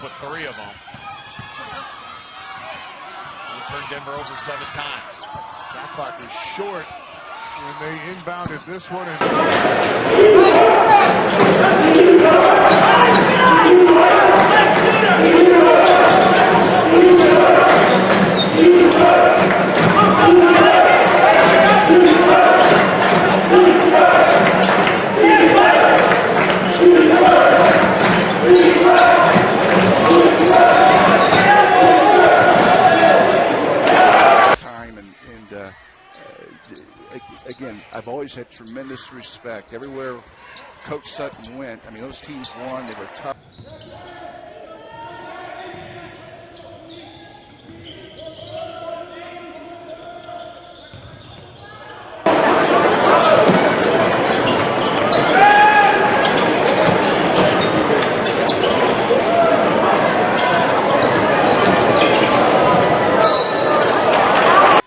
with 3 of them. He turned Denver over 7 times. Shot clock is short when they inbounded this one. Again, I've always had tremendous respect. Everywhere Coach Sutton went, I mean, those teams won. They were tough.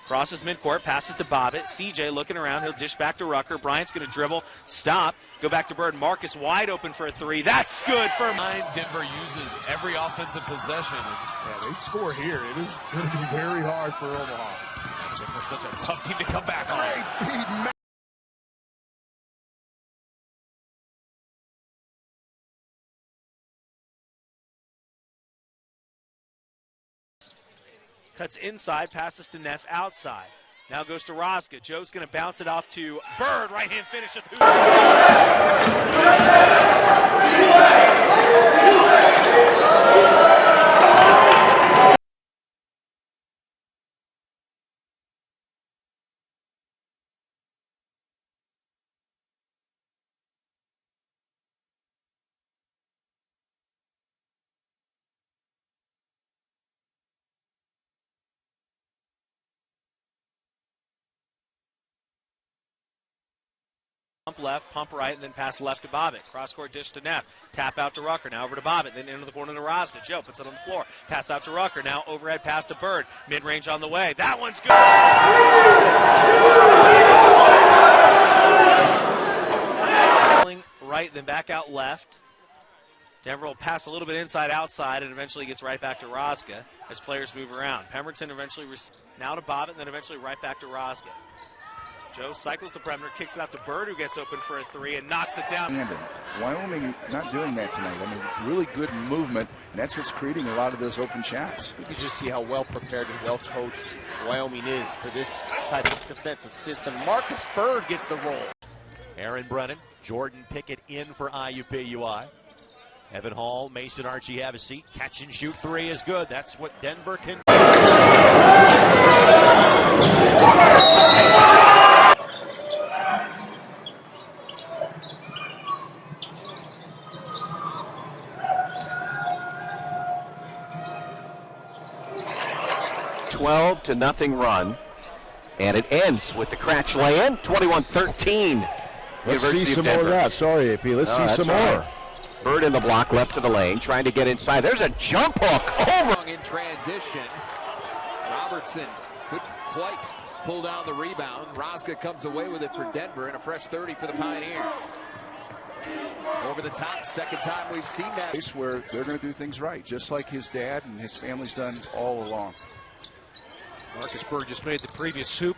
Crosses midcourt, passes to Bobbitt. CJ looking around. He'll dish back to Rucker. Bryant's going to dribble, stop, go back to Byrd. Marcus wide open for a 3. That's good for Denver uses every offensive possession. Yeah, they score here. It is going to be very hard for Omaha. Denver's such a tough team to come back on. Great feed, Cuts inside, passes to Neff outside. Now goes to Rosga. Joe's going to bounce it off to Byrd. Right-hand finish at the hoop. 'Pump left, pump right, and then pass left to Bobbitt. Cross-court dish to Neff. Tap out to Rucker. Now over to Bobbitt. Then into the corner to Rosga. Joe puts it on the floor. Pass out to Rucker. Now overhead pass to Byrd. Mid-range on the way. That one's good. Right, then back out left. Denver will pass a little bit inside, outside, and eventually gets right back to Rosga as players move around. Pemberton eventually now to Bobbitt, and then eventually right back to Rosga. Joe cycles the perimeter, kicks it out to Byrd, who gets open for a 3 and knocks it down. Wyoming not doing that tonight. I mean, really good movement, and that's what's creating a lot of those open shots. You can just see how well prepared and well coached Wyoming is for this type of defensive system. Marcus Byrd gets the roll. Aaron Brennan, Jordan Pickett in for IUPUI. Evan Hall, Mason Archie have a seat. Catch and shoot 3 is good. That's what Denver can do. 12-0 run, and it ends with the Cratch lay-in, 21-13. Let's see some more of that. Sorry, AP. Let's see some more. Byrd in the block, left to the lane, trying to get inside. There's a jump hook over. In transition, Robertson couldn't quite pull down the rebound. Rosga comes away with it for Denver, and a fresh 30 for the Pioneers. Over the top, second time we've seen that. Place where they're going to do things right, just like his dad and his family's done all along. Marcus Byrd just made the previous soup.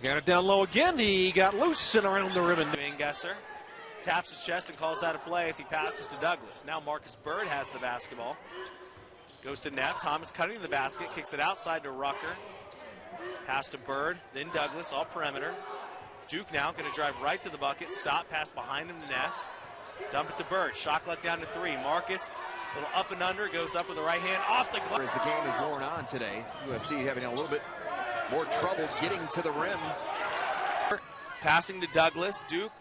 Got it down low again. He got loose and around the rim. Gesser taps his chest and calls out a play as he passes to Douglas. Now Marcus Byrd has the basketball. Goes to Neff. Thomas cutting the basket, kicks it outside to Rucker. Pass to Byrd, then Douglas, all perimeter. Duke now going to drive right to the bucket. Stop, pass behind him to Neff. Dump it to Byrd. Shot clock down to 3. Marcus, a little up and under, goes up with the right hand, off the glass. As the game is worn on today, USD having a little bit more trouble getting to the rim. Passing to Douglas. Duke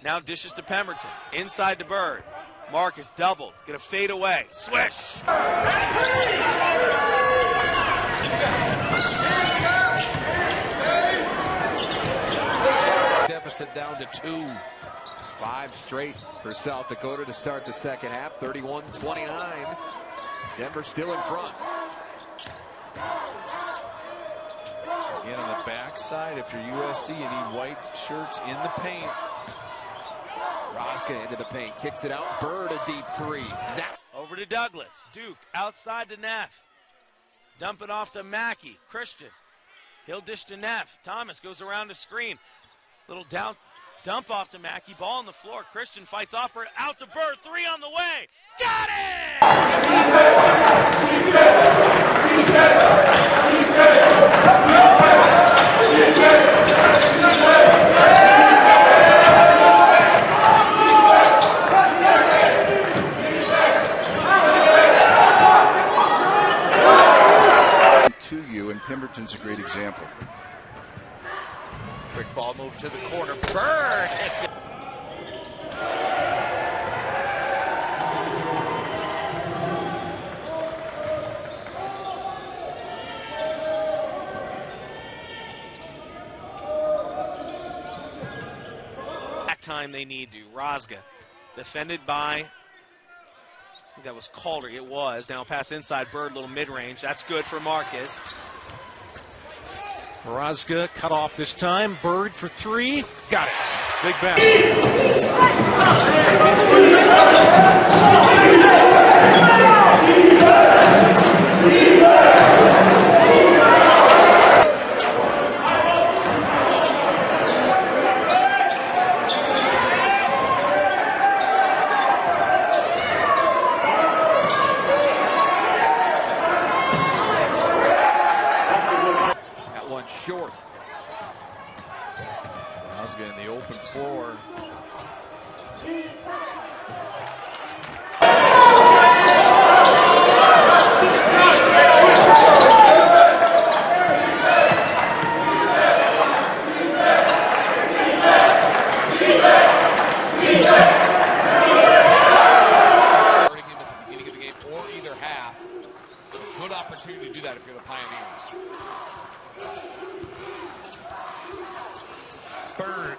now dishes to Pemberton. Inside to Byrd. Marcus doubled. Gonna fade away. Swish! Deficit down to 2. 5 straight for South Dakota to start the second half. 31-29. Denver still in front. Again, on the backside, if you're USD, you need white shirts in the paint. Rozga into the paint, kicks it out. Byrd a deep three. That Over to Douglas. Duke outside to Neff. Dump it off to Mackey. Christian. He'll dish to Neff. Thomas goes around the screen. Little down dump off to Mackey. Ball on the floor. Christian fights off for it. Out to Byrd. Three on the way. Got it! To you, and Pemberton's a great example. Quick ball move to the corner. Byrd hits it. Time they need to. Rozga defended by, I think that was Calder. It was. Now pass inside. Byrd, little mid-range. That's good for Marcus. Rozga cut off this time. Byrd for three. Got it. Big bounce. short. Rozga in the open floor. Good opportunity to do that if you're the Pioneers. Byrd,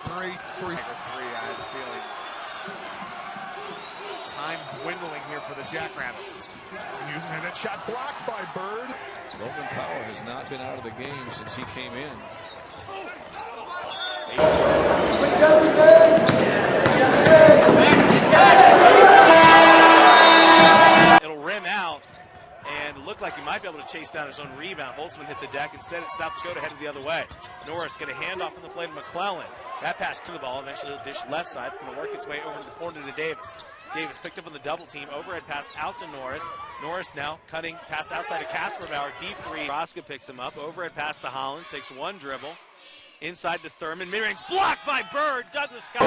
great three. I had a feeling. Time dwindling here for the Jackrabbits. Using it, that shot blocked by Byrd. Logan Powell has not been out of the game since he came in. It'll rim out and look like he might be able to chase down his own rebound. Boltzmann hit the deck. Instead, it's South Dakota headed the other way. Norris going to hand off in the play to McClellan. That pass to the ball. Eventually, he'll dish left side. It's going to work its way over to the corner to Davis. Davis picked up on the double team. Overhead pass out to Norris. Norris now cutting pass outside to Kasperbauer. Deep three. Rozga picks him up. Overhead pass to Hollins. Takes one dribble. Inside to Thurman. Mid-range blocked by Byrd. Douglas Scott.